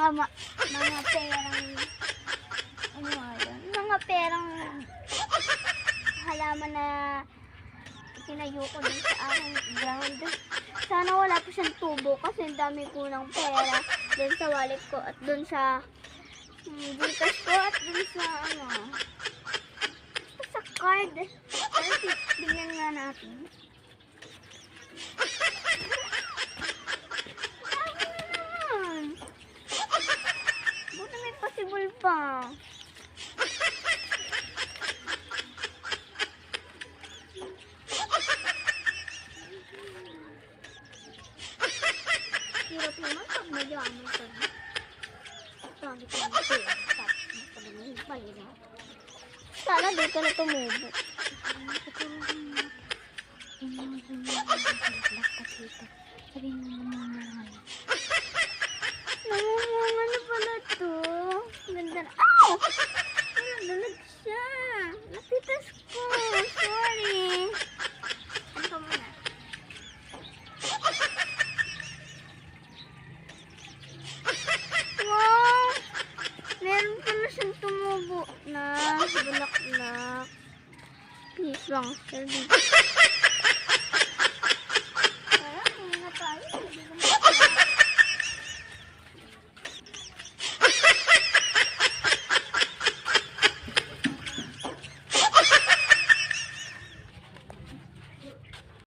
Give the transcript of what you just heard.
mga perang, ano nga yun? Mga perang halaman na tinayo ko dun sa aking ground. Sana wala po siyang tubo kasi ang dami ko ng pera dun sa wallet ko at dun sa Gcash ko at dun sa sa card. Pero tingnan nga natin. Buti may possible pa. Hirap naman pag mayaman ka na. Dami ko ng pera. Tapos magpagaling pala na. Sana di ka na tumubo. Sabihin mo naman. Namumunga na pala to. Ganda na. Ow! Nadalag siya. Napitas ko. Sorry. Ano ka muna? Wow! Meron pala siyang tumubo na. Bulaklak. Please lang. Sir,